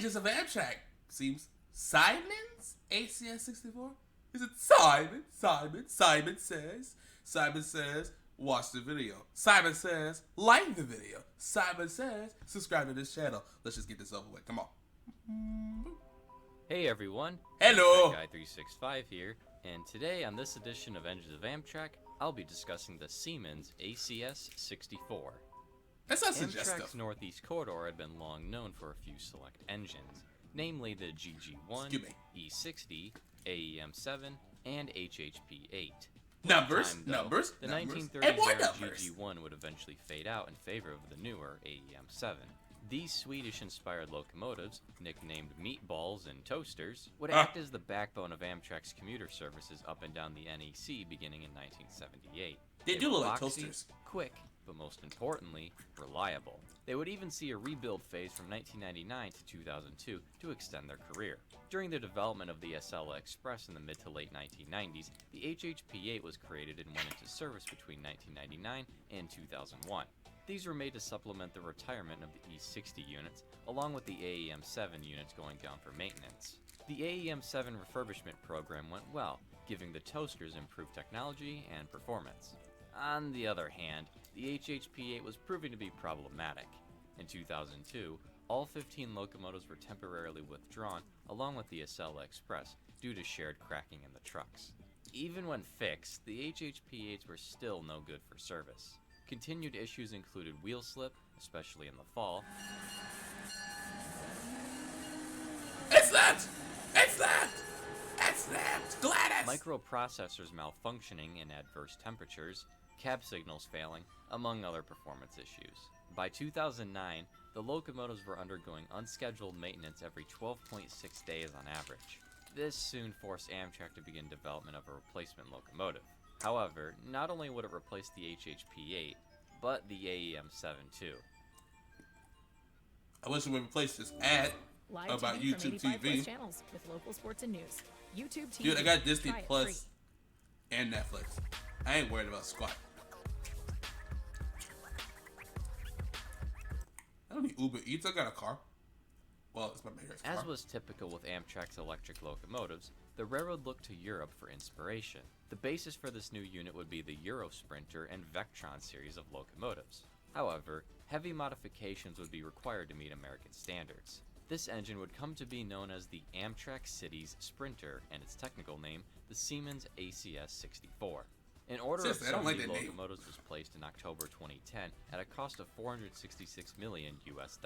Engines of Amtrak seems Siemens ACS 64? Is it Simon? Simon says, watch the video. Simon says, like the video. Simon says, subscribe to this channel. Let's just get this over with. Come on. Hey everyone. Hello. Guy365 here, and today on this edition of Engines of Amtrak, I'll be discussing the Siemens ACS 64. That sounds suggestive. Amtrak's Northeast Corridor had been long known for a few select engines, namely the GG1, E60, AEM7, and HHP8. Numbers. The 1930s era GG1 would eventually fade out in favor of the newer AEM7. These Swedish-inspired locomotives, nicknamed meatballs and toasters, would act as the backbone of Amtrak's commuter services up and down the NEC beginning in 1978. They do look like toasters. Quick, but most importantly, reliable. They would even see a rebuild phase from 1999 to 2002 to extend their career. During the development of the Acela Express in the mid to late 1990s, the HHP8 was created and went into service between 1999 and 2001. These were made to supplement the retirement of the E60 units, along with the AEM7 units going down for maintenance. The AEM7 refurbishment program went well, giving the toasters improved technology and performance. On the other hand, the HHP8 was proving to be problematic. In 2002, all 15 locomotives were temporarily withdrawn, along with the Acela Express, due to shared cracking in the trucks. Even when fixed, the HHP8s were still no good for service. Continued issues included wheel slip, especially in the fall. It's that! Gladys! Microprocessors malfunctioning in adverse temperatures, cab signals failing, among other performance issues. By 2009, the locomotives were undergoing unscheduled maintenance every 12.6 days on average. This soon forced Amtrak to begin development of a replacement locomotive. However, not only would it replace the HHP8, but the AEM7 too. I wish we would replace this ad about YouTube TV. Channels with local sports and news. YouTube TV. Dude, I got Disney Plus and Netflix. I ain't worried about squat. I don't need Uber Eats. I got a car. Well, it's my mayor's car. As was typical with Amtrak's electric locomotives, the railroad looked to Europe for inspiration. The basis for this new unit would be the Euro Sprinter and Vectron series of locomotives. However, heavy modifications would be required to meet American standards. This engine would come to be known as the Amtrak Cities Sprinter, and its technical name, the Siemens ACS 64. An order of 70 locomotives was placed in October 2010 at a cost of $466 million US.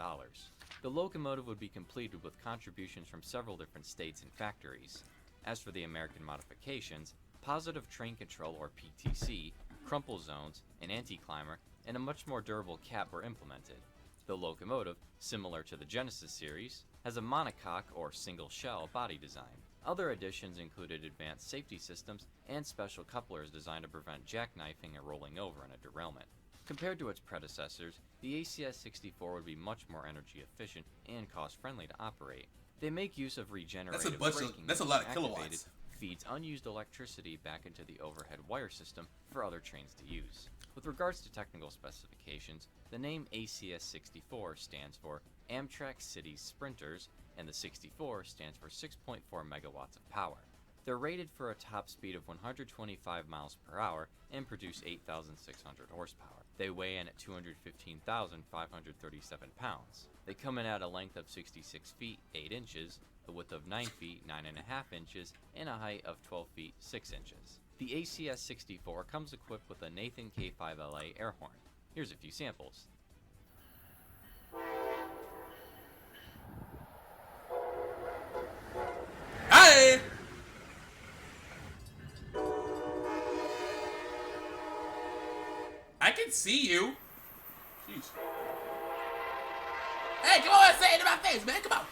The locomotive would be completed with contributions from several different states and factories. As for the American modifications, positive train control or PTC, crumple zones, an anti-climber, and a much more durable cap were implemented. The locomotive, similar to the Genesis series, has a monocoque or single shell body design. Other additions included advanced safety systems and special couplers designed to prevent jackknifing or rolling over in a derailment. Compared to its predecessors, the ACS-64 would be much more energy efficient and cost-friendly to operate. They make use of regenerative braking. That's a lot of kilowatts. Feeds unused electricity back into the overhead wire system for other trains to use. With regards to technical specifications, the name ACS-64 stands for Amtrak Cities Sprinters, and the 64 stands for 6.4 megawatts of power. They're rated for a top speed of 125 miles per hour and produce 8,600 horsepower. They weigh in at 215,537 pounds. They come in at a length of 66 feet 8 inches, a width of 9 feet 9.5 inches, and a height of 12 feet 6 inches. The ACS-64 comes equipped with a Nathan K5LA air horn. Here's a few samples. Hi! I can see you. Jeez. Hey, come on, say it in my face, man. Come on.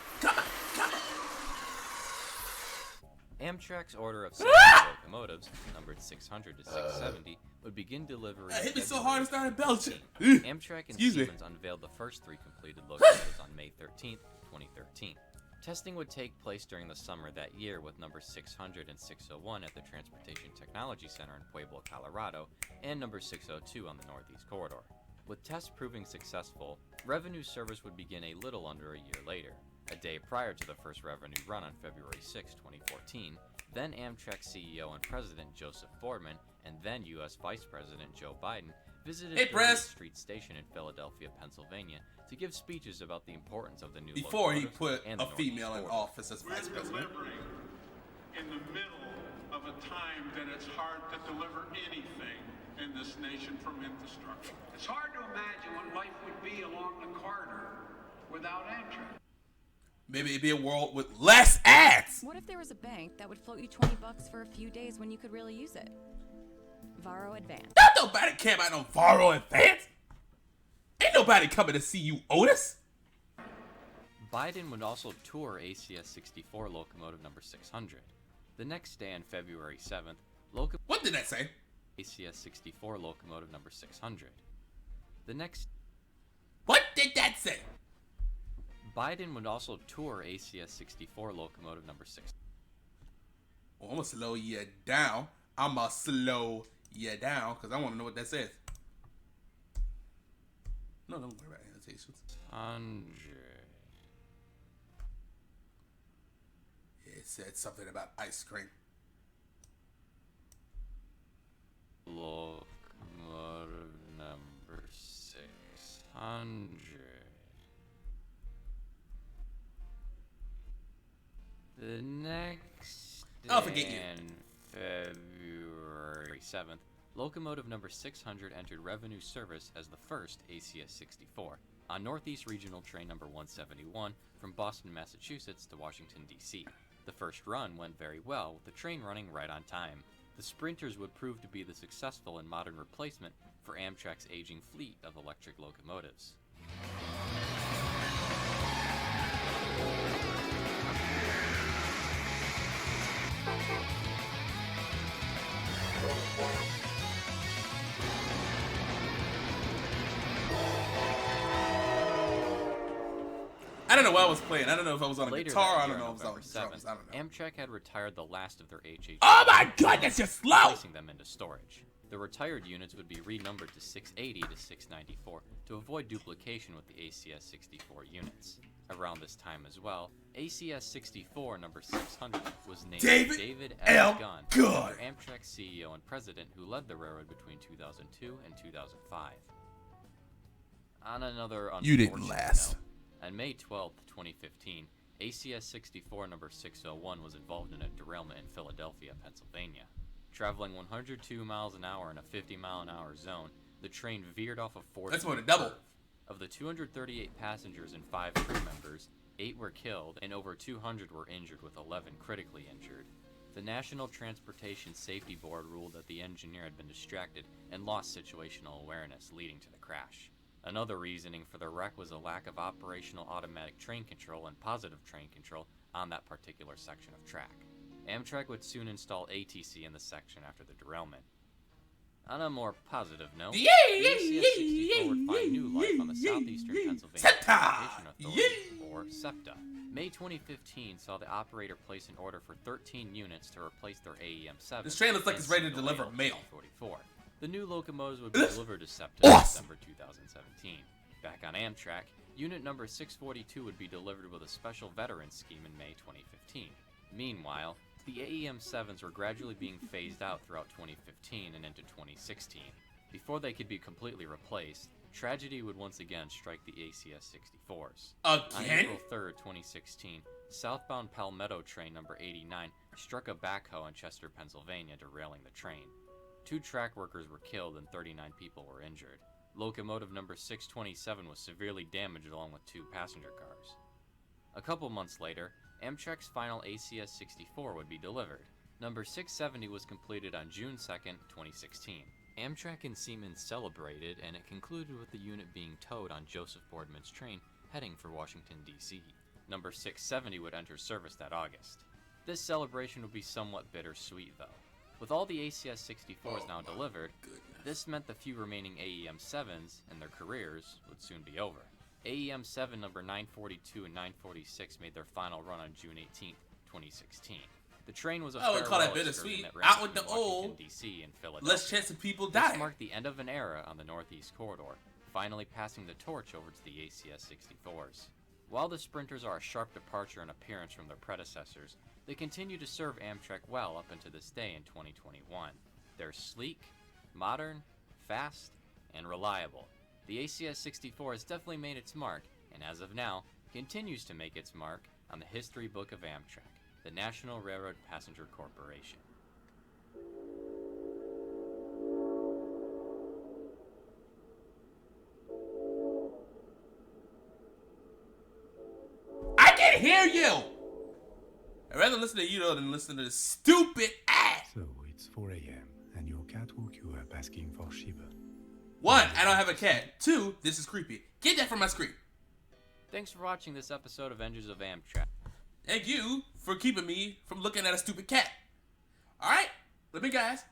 Amtrak's order of 70 locomotives, numbered 600 to 670, would begin delivery. Hit me so hard it's not in Belgium. Amtrak and Siemens unveiled the first 3 completed locomotives on May 13, 2013. Testing would take place during the summer that year with numbers 600 and 601 at the Transportation Technology Center in Pueblo, Colorado, and number 602 on the Northeast Corridor. With tests proving successful, revenue service would begin a little under a year later. A day prior to the first revenue run on February 6, 2014, then Amtrak CEO and President Joseph Boardman and then U.S. Vice President Joe Biden visited Liberty Street Station in Philadelphia, Pennsylvania, to give speeches about the importance of the new before he locomotives put and a the female in Northeast Corridor. office as vice president. In the middle of a time that it's hard to deliver anything in this nation from infrastructure. It's hard to imagine what life would be along the corridor without Amtrak. Maybe it'd be a world with less ads. What if there was a bank that would float you $20 for a few days when you could really use it? Varo Advance. Not nobody care about no Varo Advance. Ain't nobody coming to see you, Otis. Biden would also tour ACS 64 locomotive number 600. The next day on February 7th, What did that say? ACS 64 locomotive number 600. The next What did that say? Biden would also tour ACS 64 locomotive number 6. Oh, I'm gonna slow you down. I'ma slow you down because I want to know what that says. No, don't worry about annotations. 100. It said something about ice cream. Locomotive number 600. The next I'll forget you. February 7th, locomotive number 600 entered revenue service as the first ACS 64 on Northeast Regional Train number 171 from Boston, Massachusetts to Washington, D.C. The first run went very well, with the train running right on time. The Sprinters would prove to be the successful and modern replacement for Amtrak's aging fleet of electric locomotives. I don't know what I was playing. I don't know if I was on a Later guitar. that I year, don't know if I was on November drums. 7th, I don't know. Amtrak had retired the last of their HH. Oh my goodness, you're slow! Placing them into storage. The retired units would be renumbered to 680 to 694 to avoid duplication with the ACS 64 units. Around this time as well, ACS 64 number 600 was named David L. Gunn, Amtrak CEO and president who led the railroad between 2002 and 2005. On another You didn't unfortunate last. note, on May 12, 2015, ACS 64 number 601 was involved in a derailment in Philadelphia, Pennsylvania. Traveling 102 miles an hour in a 50-mile-an-hour zone, the train veered off a 40. That's more than double. Of the 238 passengers and 5 crew members, 8 were killed and over 200 were injured, with 11 critically injured. The National Transportation Safety Board ruled that the engineer had been distracted and lost situational awareness, leading to the crash. Another reasoning for the wreck was a lack of operational automatic train control and positive train control on that particular section of track. Amtrak would soon install ATC in the section after the derailment. On a more positive note, the ACS 64 would find new life on the Southeastern Pennsylvania Transportation Authority, or SEPTA. May 2015 saw the operator place an order for 13 units to replace their AEM-7. This train looks like it's ready to deliver mail. 44. The new locomotives would be delivered to SEPTA in December 2017. Back on Amtrak, unit number 642 would be delivered with a special veterans scheme in May 2015. Meanwhile, the AEM-7s were gradually being phased out throughout 2015 and into 2016. Before they could be completely replaced, tragedy would once again strike the ACS 64s. On April 3rd, 2016, southbound Palmetto train number 89 struck a backhoe in Chester, Pennsylvania, derailing the train. 2 track workers were killed and 39 people were injured. Locomotive number 627 was severely damaged along with 2 passenger cars. A couple months later, Amtrak's final ACS 64 would be delivered. Number 670 was completed on June 2nd, 2016. Amtrak and Siemens celebrated, and it concluded with the unit being towed on Joseph Boardman's train heading for Washington, D.C. Number 670 would enter service that August. This celebration would be somewhat bittersweet, though. With all the ACS 64s now delivered, this meant the few remaining AEM-7s and their careers would soon be over. AEM-7 number 942 and 946 made their final run on June 18, 2016. The train was a I would call that farewell bittersweet. excursion that ran Out with the between Washington, old, D.C. and Philadelphia. less chance of people This dying. marked the end of an era on the Northeast Corridor, finally passing the torch over to the ACS 64s. While the Sprinters are a sharp departure in appearance from their predecessors, they continue to serve Amtrak well up until this day in 2021. They're sleek, modern, fast, and reliable. The ACS 64 has definitely made its mark, and as of now, continues to make its mark on the history book of Amtrak, the National Railroad Passenger Corporation. I can hear you! I'd rather listen to you though than listen to this stupid ass. So it's 4 a.m. and your cat woke you up asking for Shiva. 1, I don't have a cat. 2, this is creepy. Get that from my screen. Thanks for watching this episode of Avengers of Amtrak. Thank you for keeping me from looking at a stupid cat. Alright, let me guys.